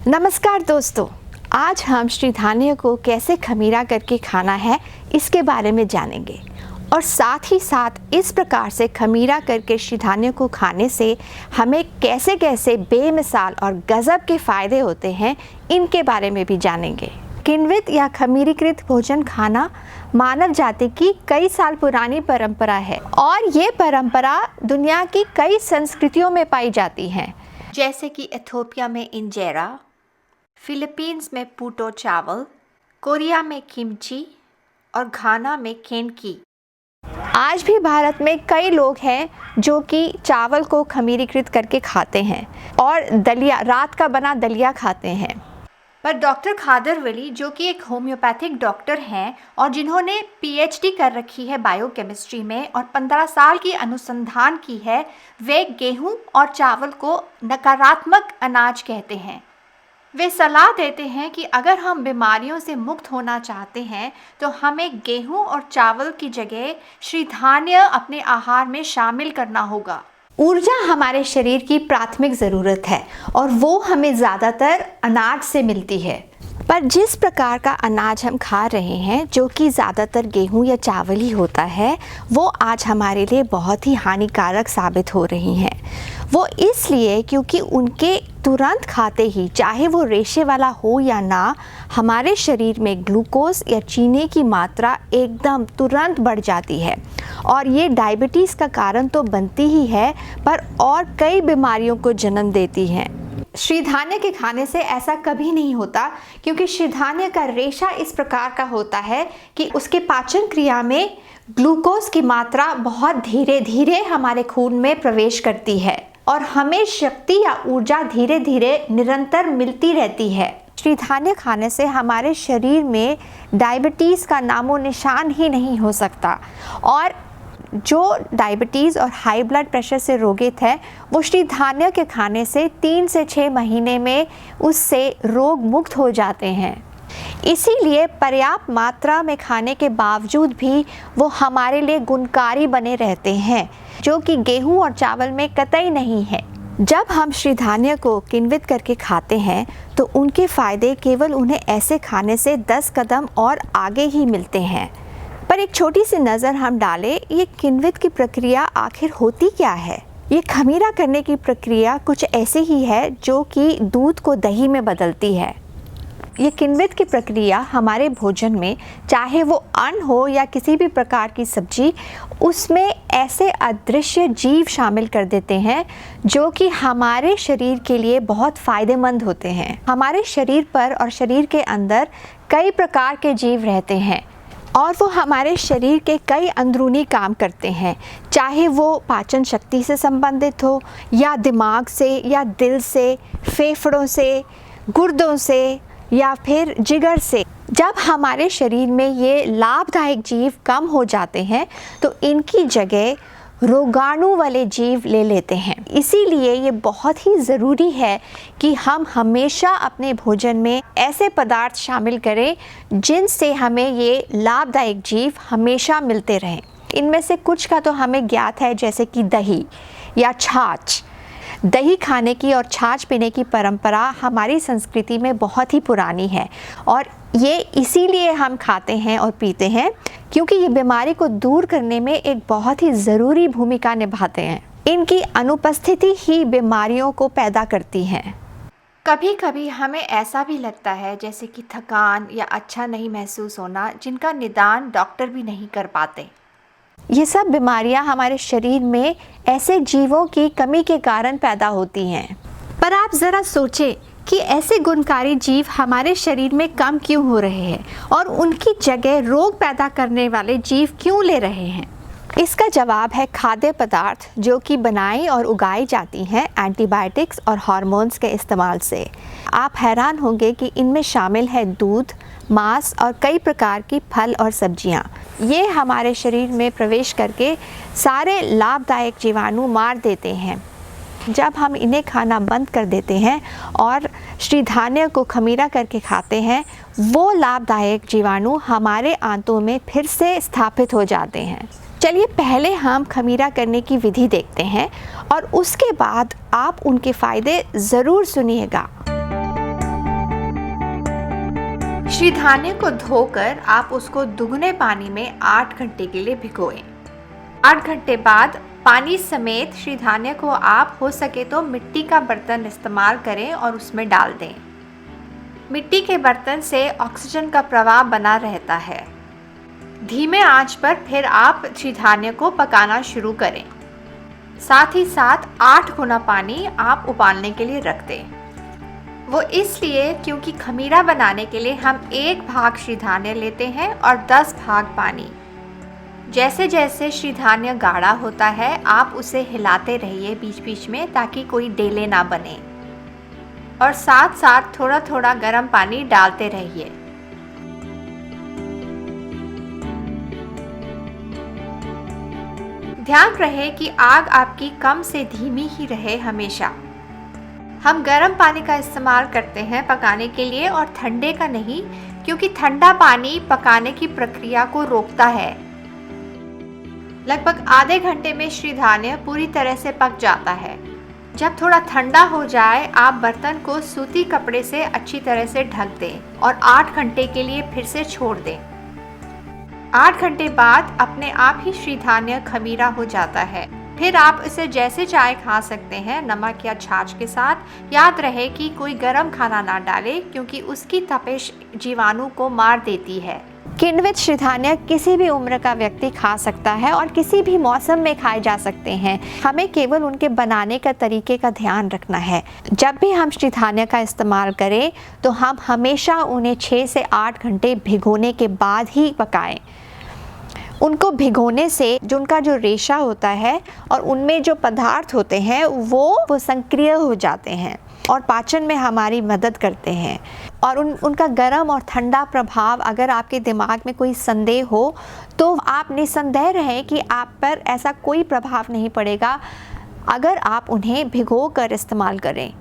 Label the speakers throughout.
Speaker 1: नमस्कार दोस्तों, आज हम श्री धान्य को कैसे खमीरा करके खाना है इसके बारे में जानेंगे और साथ ही साथ इस प्रकार से खमीरा करके श्री धान्य को खाने से हमें कैसे कैसे बेमिसाल और गजब के फ़ायदे होते हैं इनके बारे में भी जानेंगे। किण्वित या खमीरीकृत भोजन खाना मानव जाति की कई साल पुरानी परंपरा है और ये परंपरा दुनिया की कई संस्कृतियों में पाई जाती है, जैसे कि इथियोपिया में इंजेरा, फिलीपींस में पूटो चावल, कोरिया में किमची और घाना में केनकी। आज भी भारत में कई लोग हैं जो कि चावल को खमीरीकृत करके खाते हैं और दलिया, रात का बना दलिया खाते हैं। पर डॉक्टर खादर वली, जो कि एक होम्योपैथिक डॉक्टर हैं और जिन्होंने पीएचडी कर रखी है बायोकेमिस्ट्री में और 15 साल की अनुसंधान की है, वे गेहूं और चावल को नकारात्मक अनाज कहते हैं। वे सलाह देते हैं कि अगर हम बीमारियों से मुक्त होना चाहते हैं तो हमें गेहूं और चावल की जगह श्री धान्य अपने आहार में शामिल करना होगा। ऊर्जा हमारे शरीर की प्राथमिक ज़रूरत है और वो हमें ज़्यादातर अनाज से मिलती है। पर जिस प्रकार का अनाज हम खा रहे हैं, जो कि ज़्यादातर गेहूं या चावल ही होता है, वो आज हमारे लिए बहुत ही हानिकारक साबित हो रही हैं। वो इसलिए क्योंकि उनके तुरंत खाते ही, चाहे वो रेशे वाला हो या ना, हमारे शरीर में ग्लूकोज या चीनी की मात्रा एकदम तुरंत बढ़ जाती है और ये डायबिटीज़ का कारण तो बनती ही है, पर और कई बीमारियों को जन्म देती हैं। श्री धान्य के खाने से ऐसा कभी नहीं होता, क्योंकि श्री धान्य का रेशा इस प्रकार का होता है कि उसके पाचन क्रिया में ग्लूकोज की मात्रा बहुत धीरे धीरे हमारे खून में प्रवेश करती है और हमें शक्ति या ऊर्जा धीरे धीरे निरंतर मिलती रहती है। श्री धान्य खाने से हमारे शरीर में डायबिटीज़ का नामो निशान ही नहीं हो सकता और जो डायबिटीज़ और हाई ब्लड प्रेशर से रोगित है, वो श्री धान्य के खाने से 3 से 6 महीने में उससे रोग मुक्त हो जाते हैं। इसीलिए पर्याप्त मात्रा में खाने के बावजूद भी वो हमारे लिए गुणकारी बने रहते हैं, जो कि गेहूं और चावल में कतई नहीं है। जब हम श्री धान्य को किण्वित करके खाते हैं तो उनके फ़ायदे केवल उन्हें ऐसे खाने से 10 कदम और आगे ही मिलते हैं। पर एक छोटी सी नज़र हम डालें, ये किण्वित की प्रक्रिया आखिर होती क्या है। ये खमीरा करने की प्रक्रिया कुछ ऐसी ही है जो कि दूध को दही में बदलती है। ये किण्वित की प्रक्रिया हमारे भोजन में, चाहे वो अन्न हो या किसी भी प्रकार की सब्जी, उसमें ऐसे अदृश्य जीव शामिल कर देते हैं जो कि हमारे शरीर के लिए बहुत फ़ायदेमंद होते हैं। हमारे शरीर पर और शरीर के अंदर कई प्रकार के जीव रहते हैं और वो हमारे शरीर के कई अंदरूनी काम करते हैं, चाहे वो पाचन शक्ति से संबंधित हो या दिमाग से या दिल से, फेफड़ों से, गुर्दों से या फिर जिगर से। जब हमारे शरीर में ये लाभदायक जीव कम हो जाते हैं तो इनकी जगह रोगाणु वाले जीव ले लेते हैं। इसीलिए ये बहुत ही ज़रूरी है कि हम हमेशा अपने भोजन में ऐसे पदार्थ शामिल करें जिनसे हमें ये लाभदायक जीव हमेशा मिलते रहें। इनमें से कुछ का तो हमें ज्ञात है, जैसे कि दही या छाछ। दही खाने की और छाछ पीने की परंपरा हमारी संस्कृति में बहुत ही पुरानी है और ये इसीलिए हम खाते हैं और पीते हैं क्योंकि ये बीमारी को दूर करने में एक बहुत ही ज़रूरी भूमिका निभाते हैं। इनकी अनुपस्थिति ही बीमारियों को पैदा करती है। कभी कभी हमें ऐसा भी लगता है जैसे कि थकान या अच्छा नहीं महसूस होना, जिनका निदान डॉक्टर भी नहीं कर पाते। ये सब बीमारियां हमारे शरीर में ऐसे जीवों की कमी के कारण पैदा होती हैं। पर आप ज़रा सोचें कि ऐसे गुणकारी जीव हमारे शरीर में कम क्यों हो रहे हैं और उनकी जगह रोग पैदा करने वाले जीव क्यों ले रहे हैं। इसका जवाब है खाद्य पदार्थ जो कि बनाई और उगाई जाती हैं एंटीबायोटिक्स और हार्मोन्स के इस्तेमाल से। आप हैरान होंगे कि इनमें शामिल है दूध, मांस और कई प्रकार की फल और सब्जियां। ये हमारे शरीर में प्रवेश करके सारे लाभदायक जीवाणु मार देते हैं। जब हम इन्हें खाना बंद कर देते हैं और श्री धान्य को खमीरा करके खाते हैं, वो लाभदायक जीवाणु हमारे आंतों में फिर से स्थापित हो जाते हैं। चलिए पहले हम खमीरा करने की विधि देखते हैं और उसके बाद आप उनके फ़ायदे ज़रूर सुनिएगा। श्रीधान्य को धोकर आप उसको दुगने पानी में 8 घंटे के लिए भिगोएं। 8 घंटे बाद पानी समेत श्रीधान्य को आप हो सके तो मिट्टी का बर्तन इस्तेमाल करें और उसमें डाल दें। मिट्टी के बर्तन से ऑक्सीजन का प्रवाह बना रहता है। धीमे आंच पर फिर आप श्रीधान्य को पकाना शुरू करें। साथ ही साथ 8 गुना पानी आप उबालने के लिए रख दें। वो इसलिए क्योंकि खमीरा बनाने के लिए हम 1 भाग श्रीधान्य लेते हैं और 10 भाग पानी। जैसे जैसे श्रीधान्य गाढ़ा होता है आप उसे हिलाते रहिए बीच बीच में ताकि कोई डेले ना बने, और साथ साथ थोड़ा थोड़ा गर्म पानी डालते रहिए। ध्यान रहे कि आग आपकी कम से धीमी ही रहे हमेशा। हम गर्म पानी का इस्तेमाल करते हैं पकाने के लिए और ठंडे का नहीं, क्योंकि ठंडा पानी पकाने की प्रक्रिया को रोकता है। लगभग आधे घंटे में श्रीधान्य पूरी तरह से पक जाता है। जब थोड़ा ठंडा हो जाए आप बर्तन को सूती कपड़े से अच्छी तरह से ढक दें और 8 घंटे के लिए फिर से छोड़ दें। 8 घंटे बाद अपने आप ही श्रीधान्य खमीरा हो जाता है। फिर आप इसे जैसे चाय खा सकते हैं, नमक या छाछ के साथ। याद रहे कि कोई गर्म खाना ना डाले क्योंकि उसकी तपिश जीवाणु को मार देती है। किण्वित श्रीधान्य किसी भी उम्र का व्यक्ति खा सकता है और किसी भी मौसम में खाए जा सकते हैं। हमें केवल उनके बनाने का तरीके का ध्यान रखना है। जब भी हम श्रीधान्य का इस्तेमाल करें तो हम हमेशा उन्हें 6 से 8 घंटे भिगोने के बाद ही पकाएं। उनको भिगोने से जो उनका जो रेशा होता है और उनमें जो पदार्थ होते हैं वो सक्रिय हो जाते हैं और पाचन में हमारी मदद करते हैं। और उनका गर्म और ठंडा प्रभाव, अगर आपके दिमाग में कोई संदेह हो तो आप निसंदेह रहें कि आप पर ऐसा कोई प्रभाव नहीं पड़ेगा अगर आप उन्हें भिगो कर इस्तेमाल करें।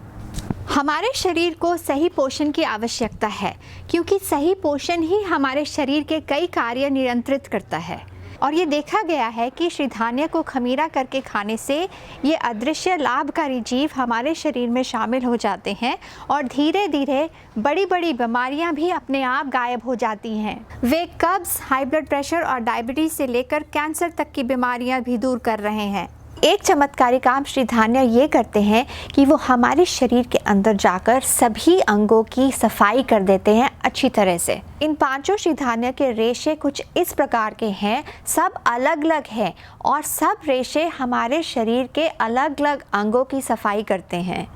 Speaker 1: हमारे शरीर को सही पोषण की आवश्यकता है, क्योंकि सही पोषण ही हमारे शरीर के कई कार्य नियंत्रित करता है। और ये देखा गया है कि श्रीधान्य को खमीरा करके खाने से ये अदृश्य लाभकारी जीव हमारे शरीर में शामिल हो जाते हैं और धीरे धीरे बड़ी बड़ी बीमारियां भी अपने आप गायब हो जाती हैं। वे कब्ज, हाई ब्लड प्रेशर और डायबिटीज से लेकर कैंसर तक की बीमारियां भी दूर कर रहे हैं। एक चमत्कारी काम श्रीधान्य ये करते हैं कि वो हमारे शरीर के अंदर जाकर सभी अंगों की सफाई कर देते हैं अच्छी तरह से। इन 5 श्रीधान्य के रेशे कुछ इस प्रकार के हैं, सब अलग अलग हैं और सब रेशे हमारे शरीर के अलग अलग अंगों की सफाई करते हैं।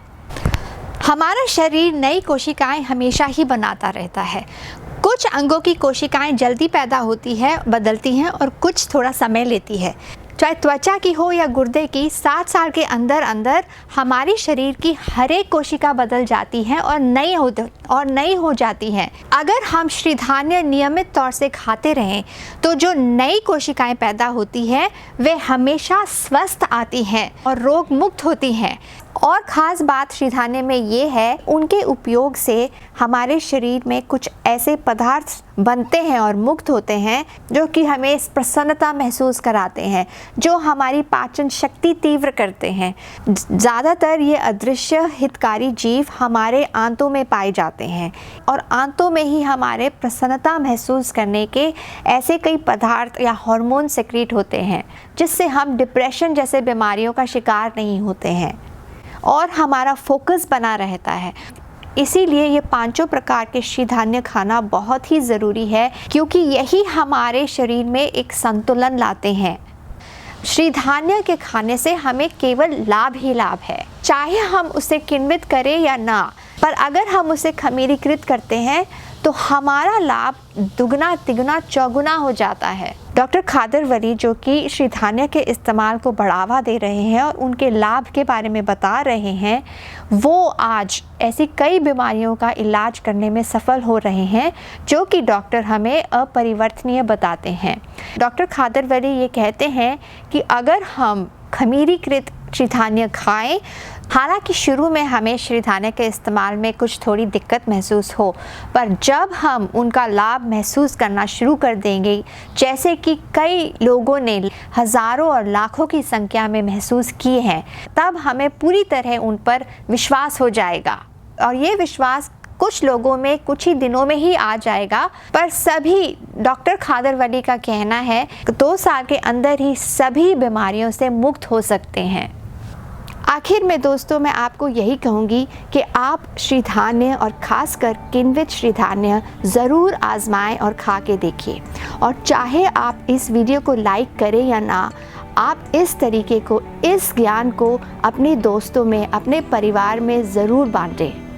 Speaker 1: हमारा शरीर नई कोशिकाएं हमेशा ही बनाता रहता है। कुछ अंगों की कोशिकाएं जल्दी पैदा होती है, बदलती हैं, और कुछ थोड़ा समय लेती है। चाहे त्वचा की हो या गुर्दे की, 7 साल के अंदर अंदर हमारे शरीर की हर एक कोशिका बदल जाती है और नई हो जाती है। अगर हम श्रीधान्य नियमित तौर से खाते रहें तो जो नई कोशिकाएं पैदा होती हैं वे हमेशा स्वस्थ आती हैं और रोग मुक्त होती हैं। और ख़ास बात श्रीधान्य में ये है, उनके उपयोग से हमारे शरीर में कुछ ऐसे पदार्थ बनते हैं और मुक्त होते हैं जो कि हमें प्रसन्नता महसूस कराते हैं, जो हमारी पाचन शक्ति तीव्र करते हैं। ज़्यादातर ये अदृश्य हितकारी जीव हमारे आंतों में पाए जाते हैं और आंतों में ही हमारे प्रसन्नता महसूस करने के ऐसे कई पदार्थ या हार्मोन सेक्रेट होते हैं जिससे हम डिप्रेशन जैसे बीमारियों का शिकार नहीं होते हैं और हमारा फोकस बना रहता है। इसीलिए ये 5 प्रकार के श्रीधान्य खाना बहुत ही ज़रूरी है, क्योंकि यही हमारे शरीर में एक संतुलन लाते हैं। श्रीधान्य के खाने से हमें केवल लाभ ही लाभ है, चाहे हम उसे किण्वित करें या ना, पर अगर हम उसे खमीरीकृत करते हैं तो हमारा लाभ दुगना तिगुना चौगुना हो जाता है। डॉक्टर खादर वली, जो कि श्रीधान्य के इस्तेमाल को बढ़ावा दे रहे हैं और उनके लाभ के बारे में बता रहे हैं, वो आज ऐसी कई बीमारियों का इलाज करने में सफल हो रहे हैं जो कि डॉक्टर हमें अपरिवर्तनीय बताते हैं। डॉक्टर खादर वली ये कहते हैं कि अगर हम खमीरीकृत श्रीधान्य खाएं, हालांकि शुरू में हमें श्रीधान्य के इस्तेमाल में कुछ थोड़ी दिक्कत महसूस हो, पर जब हम उनका लाभ महसूस करना शुरू कर देंगे, जैसे कि कई लोगों ने हज़ारों और लाखों की संख्या में महसूस किए हैं, तब हमें पूरी तरह उन पर विश्वास हो जाएगा। और ये विश्वास कुछ लोगों में कुछ ही दिनों में ही आ जाएगा, पर सभी, डॉक्टर खादरवली का कहना है कि 2 साल के अंदर ही सभी बीमारियों से मुक्त हो सकते हैं। आखिर में दोस्तों मैं आपको यही कहूँगी कि आप श्रीधान्य और ख़ासकर किण्वित श्रीधान्य ज़रूर आजमाएं और खा के देखिए। और चाहे आप इस वीडियो को लाइक करें या ना, आप इस तरीके को, इस ज्ञान को अपने दोस्तों में, अपने परिवार में ज़रूर बांटें।